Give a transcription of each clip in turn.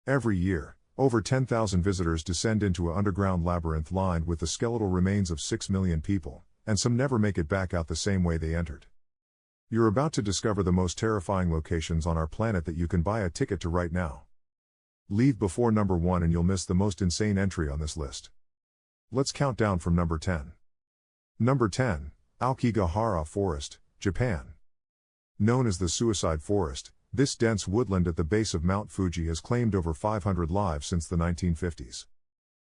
Every year, over 10,000 visitors descend into an underground labyrinth lined with the skeletal remains of 6 million people, and some never make it back out the same way they entered. You're about to discover the most terrifying locations on our planet that you can buy a ticket to right now. Leave before number 1 and you'll miss the most insane entry on this list. Let's count down from number 10. Number 10, Aokigahara Forest, Japan. Known as the Suicide Forest, this dense woodland at the base of Mount Fuji has claimed over 500 lives since the 1950s.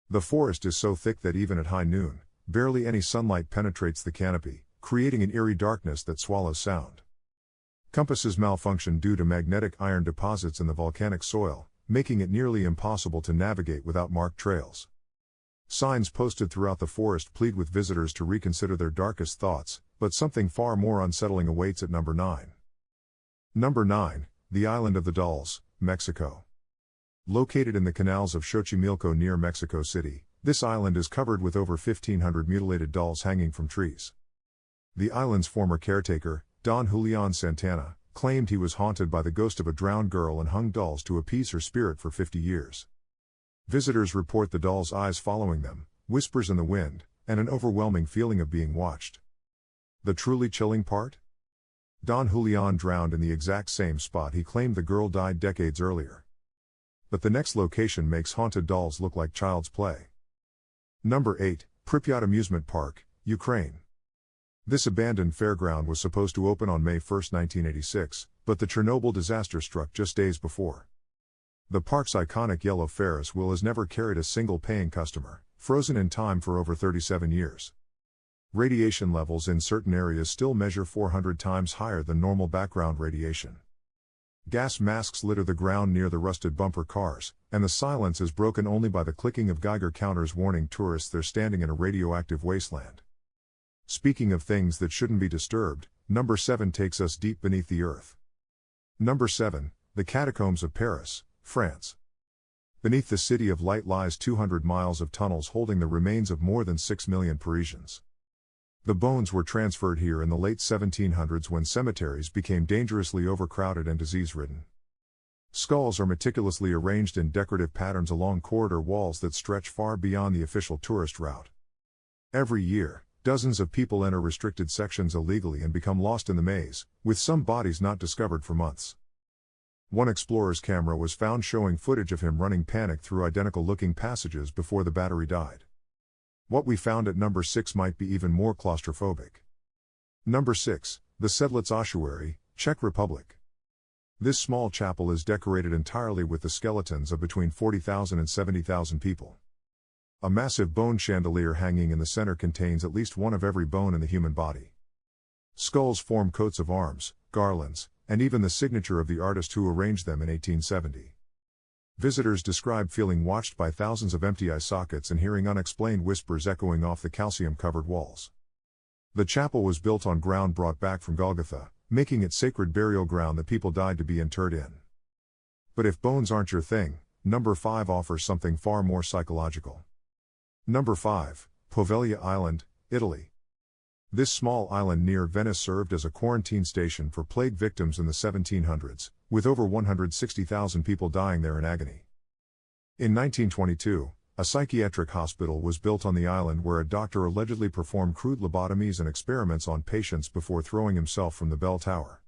The forest is so thick that even at high noon, barely any sunlight penetrates the canopy, creating an eerie darkness that swallows sound. Compasses malfunction due to magnetic iron deposits in the volcanic soil, making it nearly impossible to navigate without marked trails. Signs posted throughout the forest plead with visitors to reconsider their darkest thoughts, but something far more unsettling awaits at number 9. Number 9, the Island of the Dolls, Mexico. Located in the canals of Xochimilco near Mexico City, this island is covered with over 1,500 mutilated dolls hanging from trees. The island's former caretaker, Don Julian Santana, claimed he was haunted by the ghost of a drowned girl and hung dolls to appease her spirit for 50 years. Visitors report the dolls' eyes following them, whispers in the wind, and an overwhelming feeling of being watched. The truly chilling part? Don Julian drowned in the exact same spot he claimed the girl died decades earlier. But the next location makes haunted dolls look like child's play. Number 8, Pripyat Amusement Park, Ukraine. This abandoned fairground was supposed to open on May 1, 1986, but the Chernobyl disaster struck just days before. The park's iconic yellow Ferris wheel has never carried a single paying customer, frozen in time for over 37 years. Radiation levels in certain areas still measure 400 times higher than normal background radiation. Gas masks litter the ground near the rusted bumper cars, and the silence is broken only by the clicking of Geiger counters warning tourists they're standing in a radioactive wasteland. Speaking of things that shouldn't be disturbed, number 7 takes us deep beneath the earth. Number 7, the Catacombs of Paris, France. Beneath the City of Light lies 200 miles of tunnels holding the remains of more than 6 million Parisians. The bones were transferred here in the late 1700s when cemeteries became dangerously overcrowded and disease-ridden. Skulls are meticulously arranged in decorative patterns along corridor walls that stretch far beyond the official tourist route. Every year, dozens of people enter restricted sections illegally and become lost in the maze, with some bodies not discovered for months. One explorer's camera was found showing footage of him running panicked through identical-looking passages before the battery died. What we found at number 6 might be even more claustrophobic. Number 6, the Sedlec Ossuary, Czech Republic. This small chapel is decorated entirely with the skeletons of between 40,000 and 70,000 people. A massive bone chandelier hanging in the center contains at least one of every bone in the human body. Skulls form coats of arms, garlands, and even the signature of the artist who arranged them in 1870. Visitors describe feeling watched by thousands of empty eye sockets and hearing unexplained whispers echoing off the calcium-covered walls. The chapel was built on ground brought back from Golgotha, making it sacred burial ground that people died to be interred in. But if bones aren't your thing, number 5 offers something far more psychological. Number 5, Poveglia Island, Italy. This small island near Venice served as a quarantine station for plague victims in the 1700s, with over 160,000 people dying there in agony. In 1922, a psychiatric hospital was built on the island where a doctor allegedly performed crude lobotomies and experiments on patients before throwing himself from the bell tower.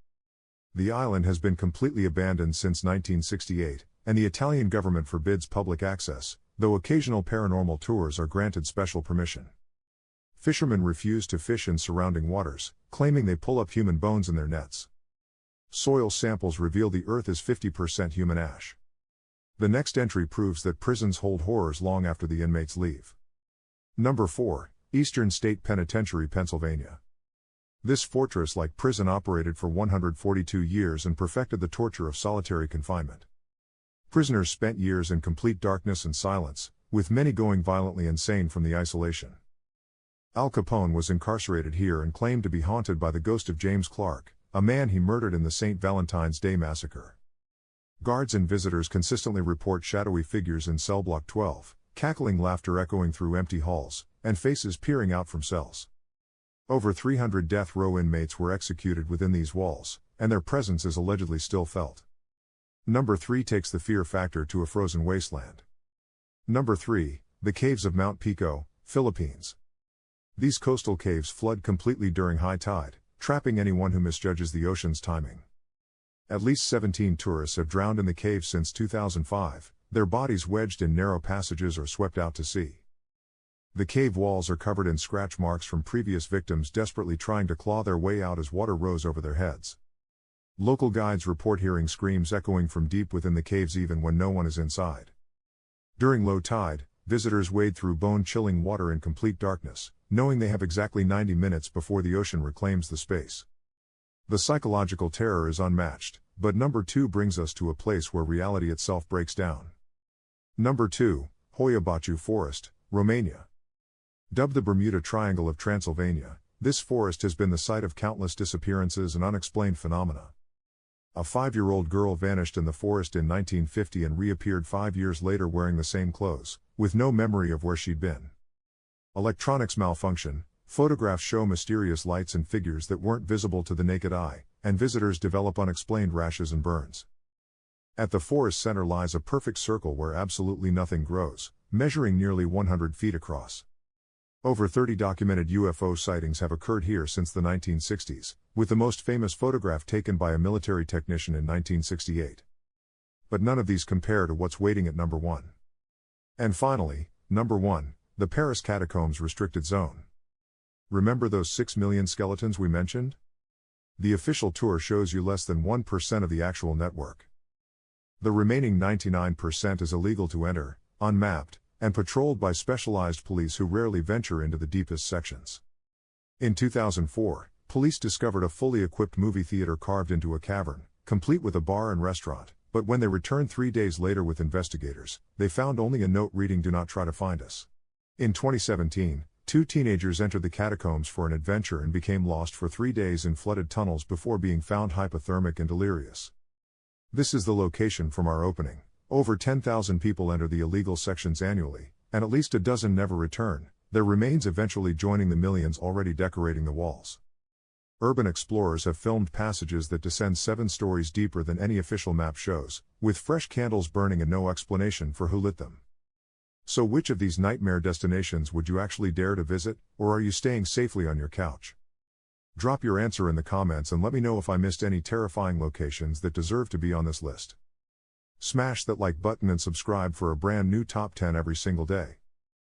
The island has been completely abandoned since 1968, and the Italian government forbids public access, though occasional paranormal tours are granted special permission. Fishermen refuse to fish in surrounding waters, claiming they pull up human bones in their nets. Soil samples reveal the earth is 50% human ash. The next entry proves that prisons hold horrors long after the inmates leave. Number 4, Eastern State Penitentiary, Pennsylvania. This fortress-like prison operated for 142 years and perfected the torture of solitary confinement. Prisoners spent years in complete darkness and silence, with many going violently insane from the isolation. Al Capone was incarcerated here and claimed to be haunted by the ghost of James Clark, a man he murdered in the St. Valentine's Day massacre. Guards and visitors consistently report shadowy figures in cell block 12, cackling laughter echoing through empty halls, and faces peering out from cells. Over 300 death row inmates were executed within these walls, and their presence is allegedly still felt. Number 3 takes the fear factor to a frozen wasteland. Number 3, the caves of Mount Pico, Philippines. These coastal caves flood completely during high tide, trapping anyone who misjudges the ocean's timing. At least 17 tourists have drowned in the caves since 2005, their bodies wedged in narrow passages or swept out to sea. The cave walls are covered in scratch marks from previous victims desperately trying to claw their way out as water rose over their heads. Local guides report hearing screams echoing from deep within the caves even when no one is inside. During low tide, visitors wade through bone-chilling water in complete darkness, knowing they have exactly 90 minutes before the ocean reclaims the space. The psychological terror is unmatched, but number 2 brings us to a place where reality itself breaks down. Number 2, Hoia Baciu Forest, Romania. Dubbed the Bermuda Triangle of Transylvania, this forest has been the site of countless disappearances and unexplained phenomena. A 5-year-old girl vanished in the forest in 1950 and reappeared 5 years later wearing the same clothes, with no memory of where she'd been. Electronics malfunction, photographs show mysterious lights and figures that weren't visible to the naked eye, and visitors develop unexplained rashes and burns. At the forest center lies a perfect circle where absolutely nothing grows, measuring nearly 100 feet across. Over 30 documented UFO sightings have occurred here since the 1960s, with the most famous photograph taken by a military technician in 1968. But none of these compare to what's waiting at number 1. And finally, number 1, the Paris Catacombs Restricted Zone. Remember those 6 million skeletons we mentioned? The official tour shows you less than 1% of the actual network. The remaining 99% is illegal to enter, unmapped, and patrolled by specialized police who rarely venture into the deepest sections. In 2004, police discovered a fully equipped movie theater carved into a cavern, complete with a bar and restaurant, but when they returned 3 days later with investigators, they found only a note reading "Do not try to find us." In 2017, 2 teenagers entered the catacombs for an adventure and became lost for 3 days in flooded tunnels before being found hypothermic and delirious. This is the location from our opening. Over 10,000 people enter the illegal sections annually, and at least a dozen never return, their remains eventually joining the millions already decorating the walls. Urban explorers have filmed passages that descend 7 stories deeper than any official map shows, with fresh candles burning and no explanation for who lit them. So which of these nightmare destinations would you actually dare to visit, or are you staying safely on your couch? Drop your answer in the comments and let me know if I missed any terrifying locations that deserve to be on this list. Smash that like button and subscribe for a brand new top 10 every single day.